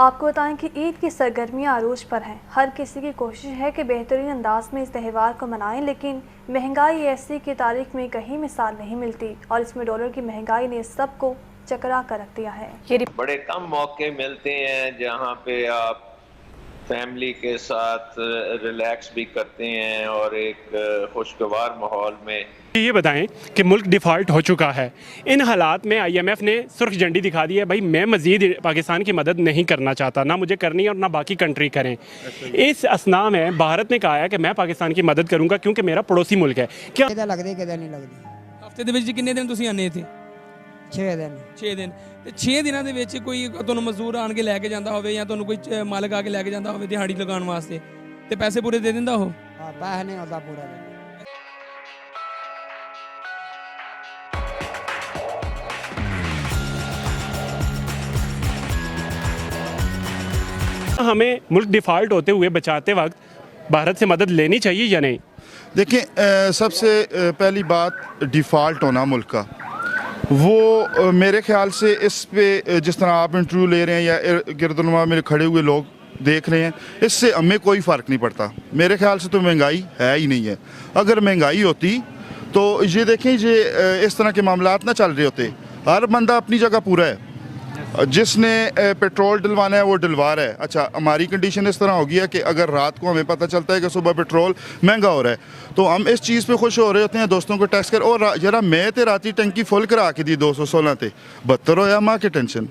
आपको बताएं कि ईद की सरगर्मियां अरूज पर हैं। हर किसी की कोशिश है कि बेहतरीन अंदाज में इस त्यौहार को मनाएं, लेकिन महंगाई ऐसी की तारीख में कहीं मिसाल नहीं मिलती और इसमें डॉलर की महंगाई ने सबको चकरा कर रख दिया है। बड़े कम मौके मिलते हैं जहां पे आप फैमिली के साथ रिलैक्स भी करते हैं और एक खुशगवार माहौल में। ये बताएं कि मुल्क डिफ़ॉल्ट हो चुका है। इन हालात में IMF ने सुर्ख झंडी दिखा दी है, भाई मैं मज़ीद पाकिस्तान की मदद नहीं करना चाहता, ना मुझे करनी है और ना बाकी कंट्री करें। इस असना में भारत ने कहा है कि मैं पाकिस्तान की मदद करूंगा क्योंकि मेरा पड़ोसी मुल्क है। क्या नहीं लगती हफ्ते ਦੇ ਵਿੱਚ ਕਿੰਨੇ ਦਿਨ ਤੁਸੀਂ ਆਨੇ ਇੱਥੇ 6 दिन 6 ਦਿਨ ਤੇ 6 ਦਿਨਾਂ ਦੇ ਵਿੱਚ ਕੋਈ ਤੁਹਾਨੂੰ ਮਜ਼ਦੂਰ ਆਣ ਕੇ ਲੈ ਕੇ ਜਾਂਦਾ ਹੋਵੇ ਜਾਂ ਤੁਹਾਨੂੰ ਕੋਈ ਮਾਲਕ ਆ ਕੇ ਲੈ ਕੇ ਜਾਂਦਾ ਹੋਵੇ ਦਿਹਾੜੀ ਲਗਾਉਣ ਵਾਸਤੇ ਤੇ ਪੈਸੇ ਪੂਰੇ ਦੇ ਦਿੰਦਾ ਉਹ? हाँ पैसा नहीं होता पूरा दिन। हमें मुल्क डिफ़ॉल्ट होते हुए बचाते वक्त भारत से मदद लेनी चाहिए या नहीं? देखिए, सबसे पहली बात डिफ़ॉल्ट होना मुल्क का, वो मेरे ख्याल से इस पे जिस तरह आप इंटरव्यू ले रहे हैं या गिरदुलमा में खड़े हुए लोग देख रहे हैं, इससे हमें कोई फ़र्क नहीं पड़ता। मेरे ख्याल से तो महंगाई है ही नहीं है। अगर महंगाई होती तो ये देखें, ये इस तरह के मामलात ना चल रहे होते। हर बंदा अपनी जगह पूरा है, जिसने पेट्रोल डलवाना है वो डलवा रहा है। अच्छा, हमारी कंडीशन इस तरह हो गई है कि अगर रात को हमें पता चलता है कि सुबह पेट्रोल महंगा हो रहा है तो हम इस चीज़ पे खुश हो रहे होते हैं, दोस्तों को टैक्स कर। और जरा मैं ते राती टंकी फुल करा के दी 216 थे 72 होया माँ के टेंशन।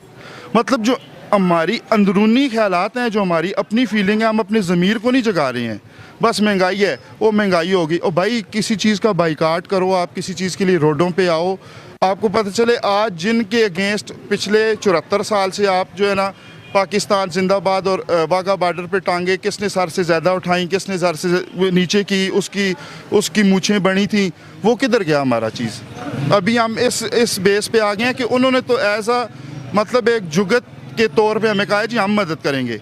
मतलब जो हमारी अंदरूनी ख्यालात हैं, जो हमारी अपनी फीलिंग है, हम अपने ज़मीर को नहीं जगा रहे हैं। बस महंगाई है, वो महंगाई होगी। और भाई किसी चीज़ का बाइकाट करो, आप किसी चीज़ के लिए रोडों पे आओ, आपको पता चले आज जिनके अगेंस्ट पिछले 74 साल से आप जो है ना पाकिस्तान जिंदाबाद और वाघा बॉर्डर पे टांगे किसने सर से ज़्यादा उठाई, किसने सर से नीचे की, उसकी मूछें बनी थी, वो किधर गया हमारा चीज़। अभी हम इस बेस पे आ गए हैं कि उन्होंने तो ऐसा मतलब एक जुगत के तौर पे हमें कहा है जी हम मदद करेंगे।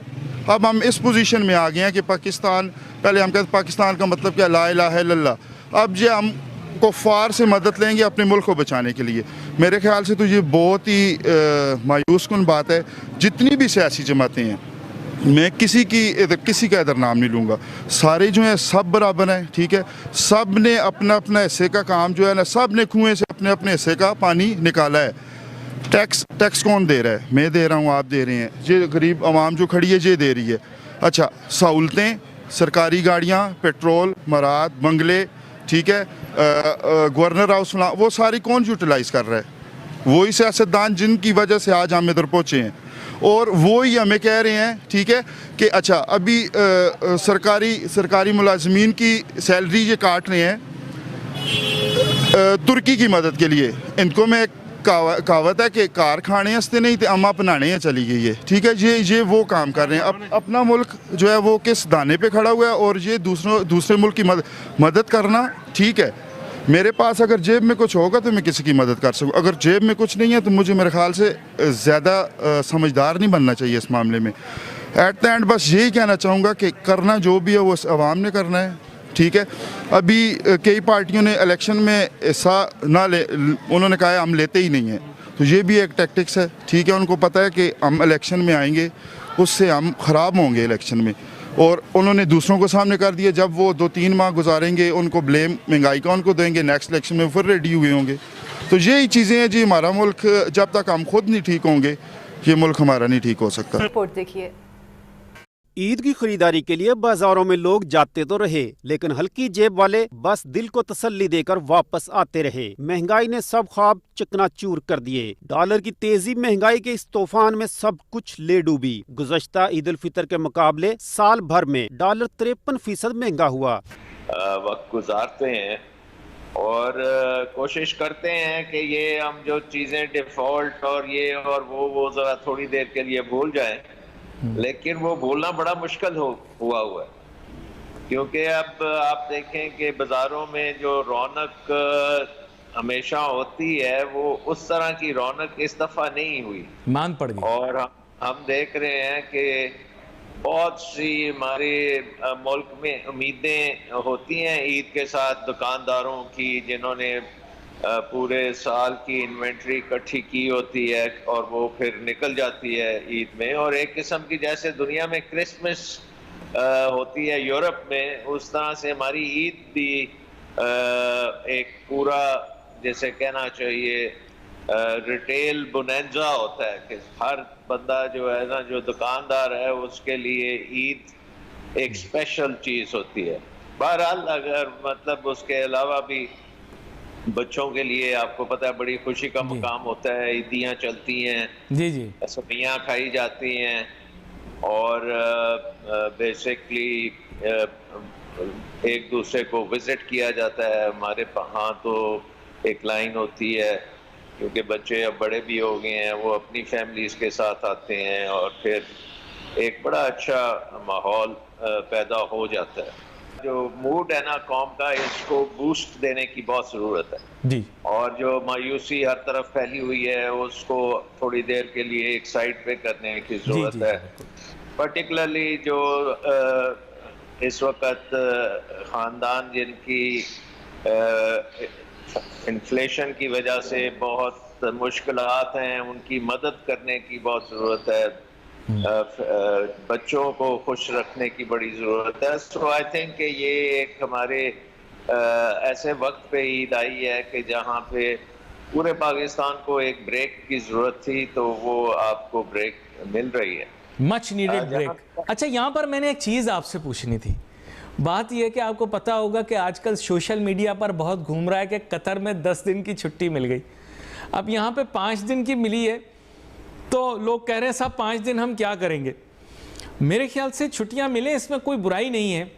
अब हम इस पोजीशन में आ गए हैं कि पाकिस्तान, पहले हम कहते पाकिस्तान का मतलब क्या, ला इलाहा इल्लल्लाह। अब जो हम कुफ़ार से मदद लेंगे अपने मुल्क को बचाने के लिए, मेरे ख्याल से तो ये बहुत ही मायूस कुन बात है। जितनी भी सियासी जमातें हैं, मैं किसी का इधर नाम नहीं लूँगा, सारे जो हैं सब बराबर हैं, ठीक है। सब ने अपना अपना हिस्से का काम जो है ना, सब ने कुएँ से अपने अपने हिस्से का पानी निकाला है। टैक्स कौन दे रहा है? मैं दे रहा हूँ, आप दे रहे हैं, ये गरीब आवाम जो खड़ी है ये दे रही है। अच्छा, सहूलतें, सरकारी गाड़ियाँ, पेट्रोल, मराद, बंगले, ठीक है, गवर्नर हाउस, वो सारी कौन यूटिलाइज़ कर रहा है? वही सियासतदान जिनकी वजह से आज हम इधर पहुँचे हैं। और वो ही हमें कह रहे हैं, ठीक है, कि अच्छा अभी सरकारी मुलाजमीन की सैलरी ये काट रहे हैं तुर्की की मदद के लिए। इनको मैं कहावत है कि कारखाने हंसते नहीं थे, अम्मा अपनाने हैं चली गई है, ठीक है। ये वो काम कर रहे हैं। अपना मुल्क जो है वो किस दाने पे खड़ा हुआ है, और ये दूसरे मुल्क की मदद करना, ठीक है। मेरे पास अगर जेब में कुछ होगा तो मैं किसी की मदद कर सकूँ, अगर जेब में कुछ नहीं है तो मुझे मेरे ख्याल से ज़्यादा समझदार नहीं बनना चाहिए इस मामले में। एट द एंड बस यही कहना चाहूँगा कि करना जो भी है वो आवाम ने करना है, ठीक है। अभी कई पार्टियों ने इलेक्शन में हिस्सा ना ले, उन्होंने कहा है हम लेते ही नहीं हैं, तो ये भी एक टैक्टिक्स है, ठीक है। उनको पता है कि हम इलेक्शन में आएंगे, उससे हम ख़राब होंगे इलेक्शन में, और उन्होंने दूसरों को सामने कर दिया। जब वो 2-3 माह गुजारेंगे, उनको ब्लेम महंगाई का उनको देंगे, नेक्स्ट इलेक्शन में फिर रेडी हुए होंगे। तो यही चीज़ें हैं जी। हमारा मुल्क जब तक हम खुद नहीं ठीक होंगे, ये मुल्क हमारा नहीं ठीक हो सकता। रिपोर्ट देखिए। ईद की खरीदारी के लिए बाजारों में लोग जाते तो रहे, लेकिन हल्की जेब वाले बस दिल को तसल्ली देकर वापस आते रहे। महंगाई ने सब ख्वाब चकनाचूर कर दिए। डॉलर की तेजी महंगाई के इस तूफान में सब कुछ ले डूबी। गुज़श्ता ईद उल फितर के मुकाबले साल भर में डॉलर 53% महंगा हुआ। वक्त गुजारते हैं और कोशिश करते हैं कि ये हम जो चीज़ें डिफ़ॉल्ट और ये और वो ज़रा थोड़ी देर के लिए भूल जाएं, लेकिन वो भूलना बड़ा मुश्किल हुआ है, क्योंकि अब आप देखें कि बाज़ारों में जो रौनक हमेशा होती है वो उस तरह की रौनक इस दफ़ा नहीं हुई, मांग पड़ गई। और हम देख रहे हैं कि बहुत सी हमारे मुल्क में उम्मीदें होती हैं ईद के साथ दुकानदारों की, जिन्होंने पूरे साल की इन्वेंट्री इकट्ठी की होती है और वो फिर निकल जाती है ईद में। और एक किस्म की जैसे दुनिया में क्रिसमस होती है यूरोप में, उस तरह से हमारी ईद भी एक पूरा जैसे कहना चाहिए रिटेल बोनेंजा होता है कि हर बंदा जो है ना, जो दुकानदार है, उसके लिए ईद एक स्पेशल चीज होती है। बहरहाल अगर मतलब उसके अलावा भी बच्चों के लिए आपको पता है बड़ी खुशी का मकाम होता है, ईदियाँ चलती हैं, जी जी, सब्जियाँ खाई जाती हैं और बेसिकली एक दूसरे को विजिट किया जाता है। हमारे यहाँ तो एक लाइन होती है, क्योंकि बच्चे अब बड़े भी हो गए हैं, वो अपनी फैमिलीज के साथ आते हैं और फिर एक बड़ा अच्छा माहौल पैदा हो जाता है। जो मूड है ना कौम का, इसको बूस्ट देने की बहुत ज़रूरत है जी। और जो मायूसी हर तरफ फैली हुई है उसको थोड़ी देर के लिए एक साइड पे करने की ज़रूरत है। पर्टिकुलरली जो इस वक्त ख़ानदान जिनकी इन्फ्लेशन की वजह से बहुत मुश्किलात हैं, उनकी मदद करने की बहुत ज़रूरत है। बच्चों को खुश रखने की बड़ी ज़रूरत है। सो आई थिंक कि ये एक हमारे ऐसे वक्त पे ईद आई है कि जहाँ पे पूरे पाकिस्तान को एक ब्रेक की ज़रूरत थी, तो वो आपको ब्रेक मिल रही है, मच नीडेड ब्रेक। अच्छा, यहाँ पर मैंने एक चीज़ आपसे पूछनी थी। बात यह है कि आपको पता होगा कि आजकल सोशल मीडिया पर बहुत घूम रहा है कि कतर में 10 दिन की छुट्टी मिल गई। अब यहाँ पे 5 दिन की मिली है, तो लोग कह रहे हैं साहब 5 दिन हम क्या करेंगे। मेरे ख्याल से छुट्टियाँ मिले, इसमें कोई बुराई नहीं है।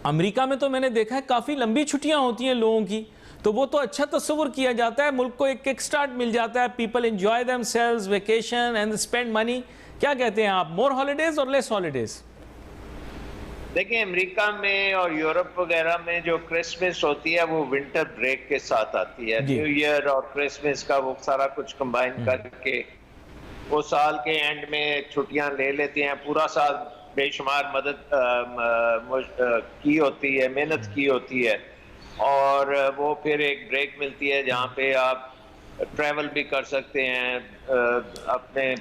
अमेरिका में तो मैंने देखा है काफ़ी लंबी छुट्टियाँ होती हैं लोगों की, तो वो तो अच्छा तस्वुर किया जाता है, मुल्क को एक किक स्टार्ट मिल जाता है, people enjoy themselves, vacation and spend money. क्या कहते हैं आप, मोर हॉलीडेज और लेस हॉलीडेज? देखिए, अमेरिका में और यूरोप वगैरह में जो क्रिसमस होती है वो विंटर ब्रेक के साथ आती है। न्यू ईयर और क्रिसमस का वो सारा कुछ कंबाइन करके वो साल के एंड में छुट्टियां ले लेते हैं। पूरा साल बेशुमार मदद की होती है, मेहनत की होती है और वो फिर एक ब्रेक मिलती है जहाँ पे आप ट्रैवल भी कर सकते हैं, अपने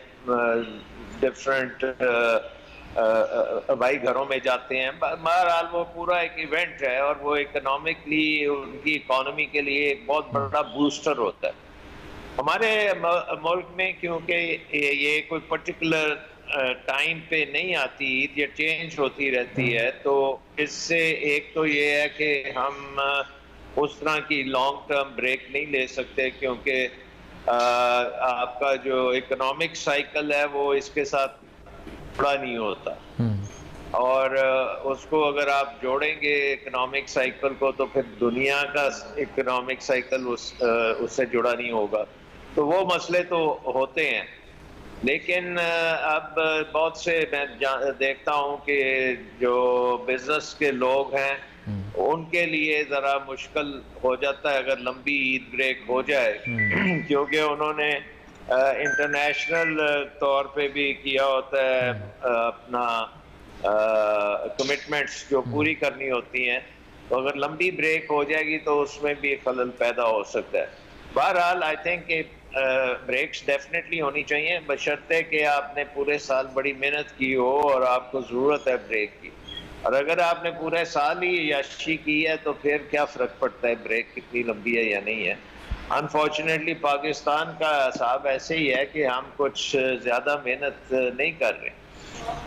डिफरेंट भाई घरों में जाते हैं। बहरहाल वो पूरा एक इवेंट है और वो इकोनॉमिकली उनकी इकोनॉमी के लिए एक बहुत बड़ा बूस्टर होता है। हमारे मुल्क में क्योंकि ये कोई पर्टिकुलर टाइम पे नहीं आती ईद, ये चेंज होती रहती है, तो इससे एक तो ये है कि हम उस तरह की लॉन्ग टर्म ब्रेक नहीं ले सकते, क्योंकि आपका जो इकोनॉमिक साइकिल है वो इसके साथ जुड़ा नहीं होता और उसको अगर आप जोड़ेंगे इकोनॉमिक साइकिल को, तो फिर दुनिया का इकोनॉमिक साइकिल उससे जुड़ा नहीं होगा। तो वो मसले तो होते हैं, लेकिन अब बहुत से मैं देखता हूँ कि जो बिजनेस के लोग हैं उनके लिए ज़रा मुश्किल हो जाता है अगर लंबी ईद ब्रेक हो जाए, क्योंकि उन्होंने इंटरनेशनल तौर पे भी किया होता है अपना कमिटमेंट्स जो पूरी करनी होती हैं, तो अगर लंबी ब्रेक हो जाएगी तो उसमें भी खलल पैदा हो सकता है। बहरहाल आई थिंक ब्रेक्स डेफिनेटली होनी चाहिए, बशर्ते कि आपने पूरे साल बड़ी मेहनत की हो और आपको ज़रूरत है ब्रेक की। और अगर आपने पूरे साल ही याशी की है तो फिर क्या फ़र्क पड़ता है ब्रेक कितनी लंबी है या नहीं है। अनफॉर्चुनेटली पाकिस्तान का हिसाब ऐसे ही है कि हम कुछ ज़्यादा मेहनत नहीं कर रहे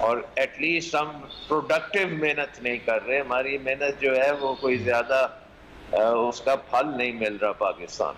और एटलीस्ट हम प्रोडक्टिव मेहनत नहीं कर रहे। हमारी मेहनत जो है वो कोई ज़्यादा उसका फल नहीं मिल रहा पाकिस्तान।